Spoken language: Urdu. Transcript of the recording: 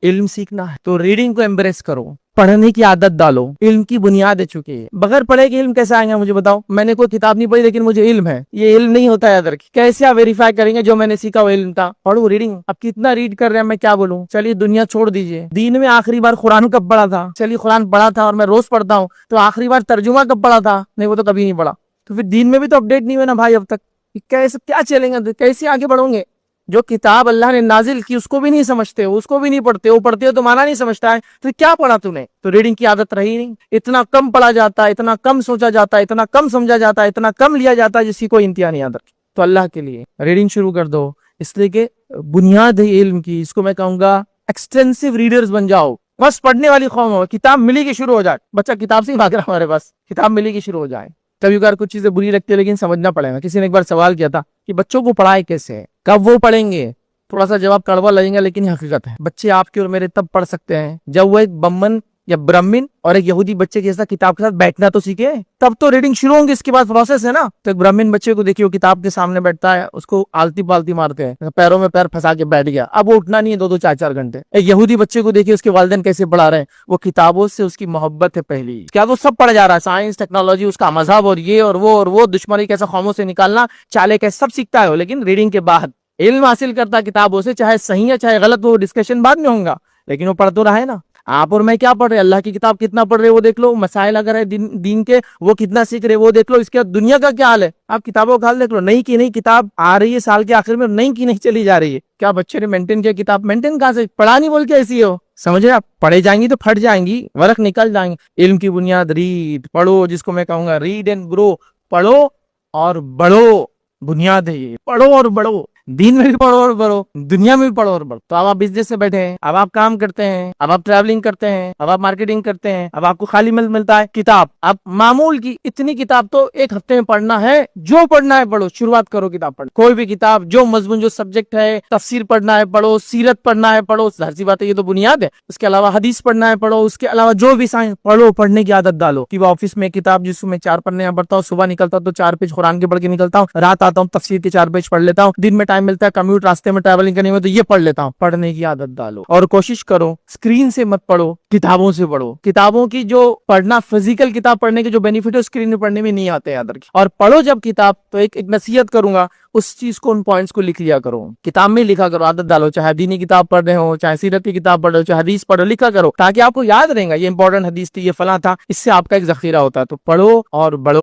علم سیکھنا ہے تو ریڈنگ کو ایمبریس کرو، پڑھنے کی عادت ڈالو، علم کی بنیاد ہے چکی ہے۔ بغیر پڑھے کہ علم کیسے آئیں گا مجھے بتاؤ؟ میں نے کوئی کتاب نہیں پڑھی لیکن مجھے علم ہے، یہ علم نہیں ہوتا ہے ادھر کی۔ کیسے آپ ویریفائی کریں گے جو میں نے سیکھا وہ علم تھا؟ پڑھو، ریڈنگ۔ اب کتنا ریڈ کر رہے ہیں میں کیا بولوں؟ چلیے دنیا چھوڑ دیجئے، دین میں آخری بار قرآن کب پڑھا تھا؟ چلیے قرآن پڑھا تھا اور میں روز پڑھتا ہوں، تو آخری بار ترجمہ کب پڑھا تھا؟ نہیں، وہ تو کبھی نہیں پڑھا۔ تو پھر دین میں بھی تو اپڈیٹ نہیں ہوئے نا بھائی اب تک، کیسے کیا چلیں گے؟ کیسے آگے بڑھوں گے؟ جو کتاب اللہ نے نازل کی اس کو بھی نہیں سمجھتے، اس کو بھی نہیں پڑھتے، وہ پڑھتے ہو تو مانا نہیں سمجھتا ہے، تو کیا پڑھا تو نے؟ تو ریڈنگ کی عادت رہی نہیں، اتنا کم پڑھا جاتا ہے، اتنا کم سوچا جاتا ہے، اتنا کم سمجھا جاتا ہے، اتنا کم لیا جاتا ہے، جس کی کوئی انتہا نہیں آدر۔ تو اللہ کے لیے ریڈنگ شروع کر دو، اس لیے کہ بنیاد ہے علم کی۔ اس کو میں کہوں گا ایکسٹینسو ریڈرز بن جاؤ، بس پڑھنے والی قوم ہو، کتاب ملی کی شروع ہو جائے۔ بچہ کتاب سے ہی بھاگ رہا ہمارے پاس، کتاب ملی کی شروع ہو جائے۔ کبھی کبھار کچھ چیزیں بری لگتی ہے لیکن سمجھنا پڑے گا۔ کسی نے ایک بار سوال کیا تھا کہ بچوں کو پڑھائے کیسے، کب وہ پڑھیں گے؟ تھوڑا سا جواب کڑوا لگیں گا لیکن یہ حقیقت ہے۔ بچے آپ کے اور میرے تب پڑھ سکتے ہیں جب وہ ایک بمن یا برہمن اور ایک یہودی بچے کے ساتھ کتاب کے ساتھ بیٹھنا تو سیکھے، تب تو ریڈنگ شروع ہوں گی۔ اس کے بعد پروسیس ہے نا۔ تو ایک برہمن بچے کو دیکھیے، وہ کتاب کے سامنے بیٹھتا ہے، اس کو آلتی پالتی مارتے ہیں، پیروں میں پیر پھنسا کے بیٹھ گیا، اب وہ اٹھنا نہیں ہے 2 4 4 گھنٹے۔ ایک یہودی بچے کو دیکھیے، اس کے والدین کیسے پڑھا رہے ہیں، وہ کتابوں سے اس کی محبت ہے پہلی، کیا وہ سب پڑھ جا رہا ہے، سائنس، ٹیکنالوجی، اس کا مذہب اور یہ اور وہ دشمنی کیسے قوموں سے نکالنا، چالے کیسے، سب سیکھتا ہے، لیکن ریڈنگ کے بعد علم حاصل کرتا کتابوں سے، چاہے صحیح ہے چاہے غلط، وہ ڈسکشن بعد میں ہوگا لیکن وہ پڑھ تو رہا ہے نا۔ آپ اور میں کیا پڑھ رہے؟ اللہ کی کتاب کتنا پڑھ رہے وہ دیکھ لو، مسائل اگر ہے دین کے وہ کتنا سیکھ رہے وہ دیکھ لو۔ اس کے بعد دنیا کا کیا حال ہے، آپ کتابوں کا حال دیکھ لو۔ نئی کی نئی کتاب آ رہی ہے سال کے آخر میں، نئی کی نہیں چلی جا رہی ہے۔ کیا بچے نے مینٹین کیا کتاب؟ مینٹین کہاں سے؟ پڑھا نہیں بول کے ایسی ہو، سمجھ رہے آپ؟ پڑھے جائیں گی تو پھٹ جائیں گی، ورق نکل جائیں گے۔ علم کی بنیاد ریڈ، پڑھو، جس کو میں کہوں گا ریڈ اینڈ گرو، پڑھو اور بڑھو، بنیاد ہے یہ، پڑھو اور بڑھو، دین میں بھی پڑھو اور بڑھو، دنیا میں بھی پڑھو اور بڑھو۔ تو اب آپ بزنس سے بیٹھے ہیں، اب آپ کام کرتے ہیں، اب آپ ٹریولنگ کرتے ہیں، اب آپ مارکیٹنگ کرتے ہیں، اب آپ کو خالی ملتا ہے کتاب، اب معمول کی اتنی کتاب تو ایک ہفتے میں پڑھنا ہے، جو پڑھنا ہے پڑھو، شروعات کرو کتاب پڑھو، کوئی بھی کتاب جو مضمون جو سبجیکٹ ہے، تفسیر پڑھنا ہے پڑھو، سیرت پڑھنا ہے پڑھو، ظاہر سی بات ہے یہ تو بنیاد ہے۔ اس کے علاوہ حدیث پڑھنا ہے پڑھو، اس کے علاوہ جو بھی سائنس پڑھو، پڑھنے کی عادت ڈالو۔ کہ وہ آفس میں کتاب جس میں 4 پڑھنے پڑھتا ہوں، صبح نکلتا ہوں تو 4 پیج قرآن کے پڑھ کے نکلتا ہوں، رات آتا ہوں تفسیر کے 4 پیج پڑھ لیتا ہوں، دن میں ٹائم ملتا ہے کمیوٹ راستے میں ٹریولنگ کرنے میں تو یہ پڑھ لیتا ہوں۔ پڑھنے کی عادت ڈالو اور کوشش کرو اسکرین سے مت پڑھو، کتابوں سے پڑھو۔ کتابوں کی جو پڑھنا، فزیکل کتاب پڑھنے کے جو بینیفٹ ہے اسکرین میں پڑھنے میں نہیں آتے یاد رکھیں۔ اور پڑھو جب کتاب تو ایک نصیحت کروں گا، اس چیز کو، ان پوائنٹس کو لکھ لیا کرو، کتاب میں لکھا کرو، عادت ڈالو، چاہے دینی کتاب پڑھ رہے ہو، چاہے سیرت کی کتاب پڑھ رہے ہو، چاہے حدیث پڑھو، لکھا کرو تاکہ آپ کو یاد رہے گا یہ امپورٹنٹ حدیث تھی، یہ فلاں تھا، اس سے آپ کا ایک ذخیرہ ہوتا ہے۔ تو پڑھو اور بڑھو۔